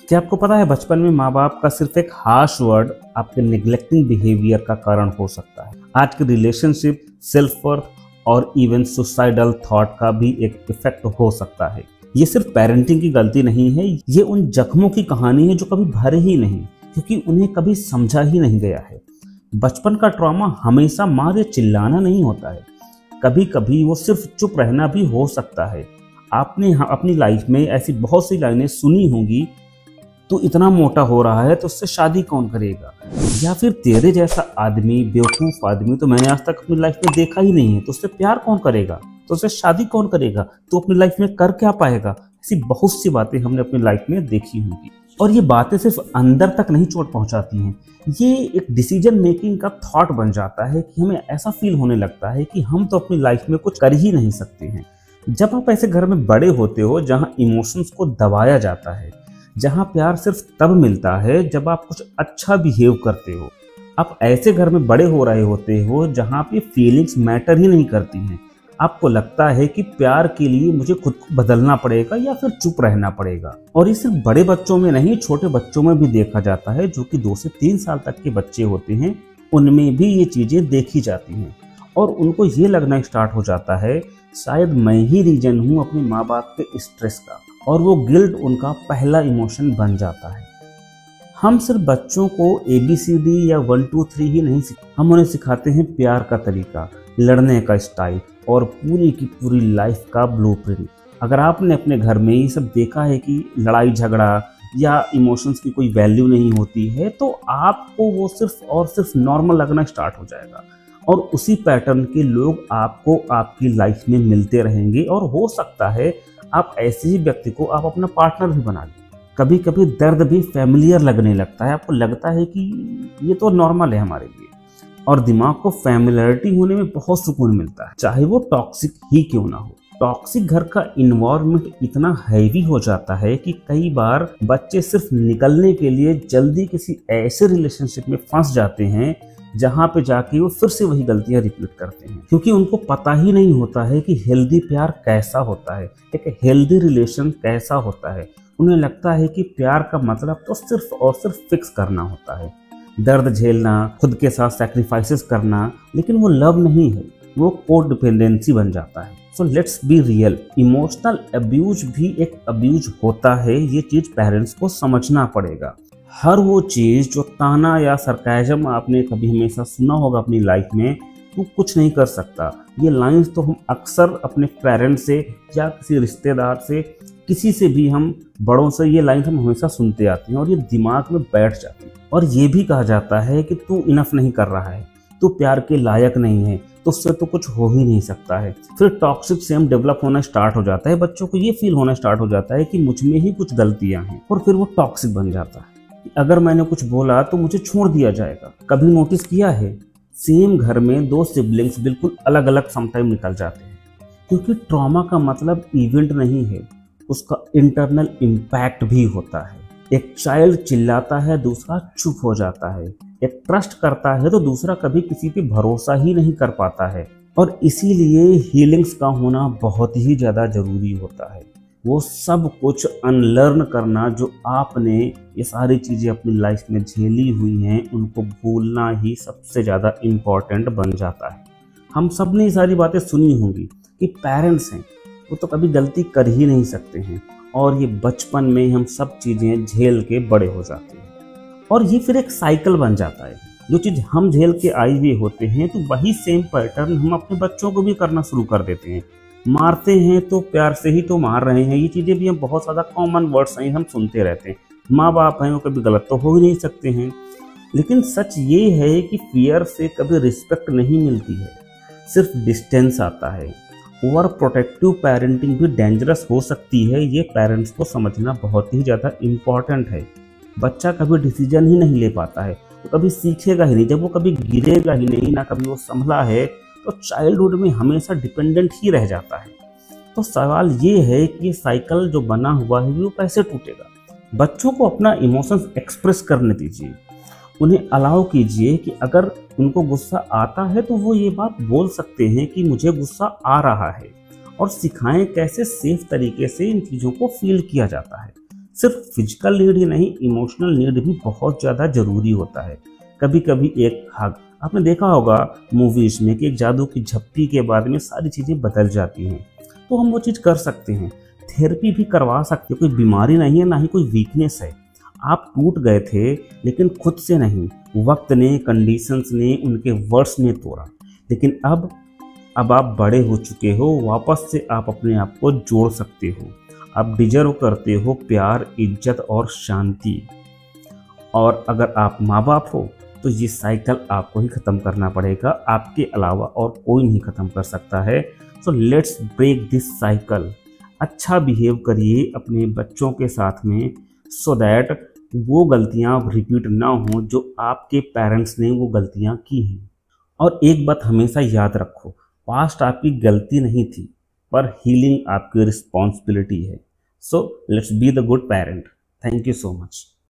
क्या आपको पता है बचपन में माँ बाप का सिर्फ एक हार्श वर्ड आपके निग्लेक्टिंग बिहेवियर का कारण हो सकता है। आज के रिलेशनशिप, सेल्फ वर्थ और इवन सुसाइडल थॉट का भी एक इफेक्ट हो सकता है। ये सिर्फ पेरेंटिंग की गलती नहीं है, ये उन जख्मों की कहानी है जो कभी भरे ही नहीं, क्योंकि उन्हें कभी समझा ही नहीं गया है। बचपन का ट्रॉमा हमेशा मार या चिल्लाना नहीं होता है, कभी कभी वो सिर्फ चुप रहना भी हो सकता है। आपने अपनी लाइफ में ऐसी बहुत सी लाइनें सुनी होंगी, तो इतना मोटा हो रहा है तो उससे शादी कौन करेगा, या फिर तेरे जैसा आदमी, बेवकूफ़ आदमी तो मैंने आज तक अपनी लाइफ में देखा ही नहीं है, तो उससे प्यार कौन करेगा, तो उससे शादी कौन करेगा, तो अपनी लाइफ में कर क्या पाएगा। ऐसी बहुत सी बातें हमने अपनी लाइफ में देखी होंगी, और ये बातें सिर्फ अंदर तक नहीं चोट पहुंचाती हैं, ये एक डिसीजन मेकिंग का थॉट बन जाता है कि हमें ऐसा फील होने लगता है कि हम तो अपनी लाइफ में कुछ कर ही नहीं सकते हैं। जब आप ऐसे घर में बड़े होते हो जहाँ इमोशंस को दबाया जाता है, जहाँ प्यार सिर्फ तब मिलता है जब आप कुछ अच्छा बिहेव करते हो, आप ऐसे घर में बड़े हो रहे होते हो जहाँ पे फीलिंग्स मैटर ही नहीं करती हैं। आपको लगता है कि प्यार के लिए मुझे खुद को बदलना पड़ेगा या फिर चुप रहना पड़ेगा। और ये सिर्फ बड़े बच्चों में नहीं, छोटे बच्चों में भी देखा जाता है, जो कि 2 से 3 साल तक के बच्चे होते हैं, उनमें भी ये चीज़ें देखी जाती हैं। और उनको ये लगना स्टार्ट हो जाता है शायद मैं ही रीजन हूँ अपने माँ बाप के स्ट्रेस का, और वो गिल्ट उनका पहला इमोशन बन जाता है। हम सिर्फ बच्चों को ABCD या 1 2 3 ही नहीं हम उन्हें सिखाते हैं प्यार का तरीका, लड़ने का स्टाइल और पूरी की पूरी लाइफ का ब्लूप्रिंट। अगर आपने अपने घर में ये सब देखा है कि लड़ाई झगड़ा या इमोशंस की कोई वैल्यू नहीं होती है, तो आपको वो सिर्फ और सिर्फ नॉर्मल लगना स्टार्ट हो जाएगा, और उसी पैटर्न के लोग आपको आपकी लाइफ में मिलते रहेंगे। और हो सकता है आप ऐसे ही व्यक्ति को आप अपना पार्टनर भी बना लें। कभी कभी दर्द भी फैमिलियर लगने लगता है, आपको लगता है कि ये तो नॉर्मल है हमारे लिए, और दिमाग को फैमिलियरिटी होने में बहुत सुकून मिलता है, चाहे वो टॉक्सिक ही क्यों ना हो। टॉक्सिक घर का इन्वायरमेंट इतना हैवी हो जाता है कि कई बार बच्चे सिर्फ निकलने के लिए जल्दी किसी ऐसे रिलेशनशिप में फंस जाते हैं जहाँ पे जाके वो फिर से वही गलतियां रिपीट करते हैं, क्योंकि उनको पता ही नहीं होता है कि हेल्दी प्यार कैसा होता है, एक हेल्दी रिलेशन कैसा होता है। उन्हें लगता है कि प्यार का मतलब तो सिर्फ और सिर्फ फिक्स करना होता है, दर्द झेलना, खुद के साथ सैक्रिफाइसेस करना, लेकिन वो लव नहीं है, वो कोड डिपेंडेंसी बन जाता है। So let's be real, emotional abuse भी एक अब्यूज होता है, ये चीज़ पेरेंट्स को समझना पड़ेगा। हर वो चीज़ जो ताना या सरकाज़म आपने कभी हमेशा सुना होगा अपनी लाइफ में, तू कुछ नहीं कर सकता, ये लाइंस तो हम अक्सर अपने पेरेंट्स से या किसी रिश्तेदार से, किसी से भी, हम बड़ों से ये लाइंस हम हमेशा सुनते आते हैं और ये दिमाग में बैठ जाती है। और ये भी कहा जाता है कि तू इनफ नहीं कर रहा है, तू प्यार के लायक नहीं है, तो उससे तो कुछ हो ही नहीं सकता है। फिर टॉक्सिक सेम डेवलप होना स्टार्ट हो जाता है, बच्चों को ये फील होना स्टार्ट हो जाता है कि मुझ में ही कुछ गलतियाँ हैं, और फिर वो टॉक्सिक बन जाता है। अगर मैंने कुछ बोला तो मुझे छोड़ दिया जाएगा। कभी नोटिस किया है, सेम घर में 2 सिबलिंग्स बिल्कुल अलग अलग समटाइम निकल जाते हैं, क्योंकि ट्रॉमा का मतलब इवेंट नहीं है, उसका इंटरनल इम्पैक्ट भी होता है। एक चाइल्ड चिल्लाता है, दूसरा चुप हो जाता है। एक ट्रस्ट करता है तो दूसरा कभी किसी पे भरोसा ही नहीं कर पाता है। और इसीलिए हीलिंग्स का होना बहुत ही ज़्यादा ज़रूरी होता है। वो सब कुछ अनलर्न करना जो आपने ये सारी चीज़ें अपनी लाइफ में झेली हुई हैं, उनको भूलना ही सबसे ज़्यादा इम्पॉर्टेंट बन जाता है। हम सब ने ये सारी बातें सुनी होंगी कि पेरेंट्स हैं वो तो कभी गलती कर ही नहीं सकते हैं, और ये बचपन में हम सब चीज़ें झेल के बड़े हो जाते हैं, और ये फिर एक साइकिल बन जाता है। जो चीज़ हम झेल के आए हुए होते हैं, तो वही सेम पैटर्न हम अपने बच्चों को भी करना शुरू कर देते हैं। मारते हैं तो प्यार से ही तो मार रहे हैं, ये चीज़ें भी हम बहुत ज़्यादा कॉमन वर्ड्स हैं, हम सुनते रहते हैं। माँ बाप हैं, वो कभी गलत तो हो ही नहीं सकते हैं, लेकिन सच ये है कि फियर से कभी रिस्पेक्ट नहीं मिलती है, सिर्फ डिस्टेंस आता है। ओवर प्रोटेक्टिव पेरेंटिंग भी डेंजरस हो सकती है, ये पेरेंट्स को समझना बहुत ही ज़्यादा इम्पॉर्टेंट है। बच्चा कभी डिसीजन ही नहीं ले पाता है, वो कभी सीखेगा ही नहीं, जब वो कभी गिरेगा ही नहीं, ना कभी वो संभला है, तो चाइल्डहुड में हमेशा डिपेंडेंट ही रह जाता है। तो सवाल ये है कि ये साइकिल जो बना हुआ है वो कैसे टूटेगा। बच्चों को अपना इमोशंस एक्सप्रेस करने दीजिए, उन्हें अलाउ कीजिए कि अगर उनको गुस्सा आता है तो वो ये बात बोल सकते हैं कि मुझे गुस्सा आ रहा है, और सिखाएं कैसे सेफ तरीके से इन चीज़ों को फील किया जाता है। सिर्फ फिजिकल नीड ही नहीं, इमोशनल नीड भी बहुत ज़्यादा ज़रूरी होता है। कभी कभी एक हग, आपने देखा होगा मूवीज़ में कि एक जादू की झप्पी के बाद में सारी चीज़ें बदल जाती हैं, तो हम वो चीज़ कर सकते हैं। थेरेपी भी करवा सकते हैं, कोई बीमारी नहीं है, ना ही कोई वीकनेस है। आप टूट गए थे लेकिन खुद से नहीं, वक्त ने, कंडीशंस ने, उनके वर्ड्स ने तोड़ा। लेकिन अब आप बड़े हो चुके हो, वापस से आप अपने आप को जोड़ सकते हो। आप डिजर्व करते हो प्यार, इज्जत और शांति। और अगर आप माँ बाप हो तो ये साइकिल आपको ही ख़त्म करना पड़ेगा, आपके अलावा और कोई नहीं ख़त्म कर सकता है। So let's break this cycle. अच्छा बिहेव करिए अपने बच्चों के साथ में, सो दैट वो गलतियाँ रिपीट ना हो जो आपके पेरेंट्स ने वो गलतियाँ की हैं। और एक बात हमेशा याद रखो, पास्ट आपकी गलती नहीं थी, पर हीलिंग आपकी रिस्पॉन्सिबिलिटी है। So let's be the good parent. Thank you so much.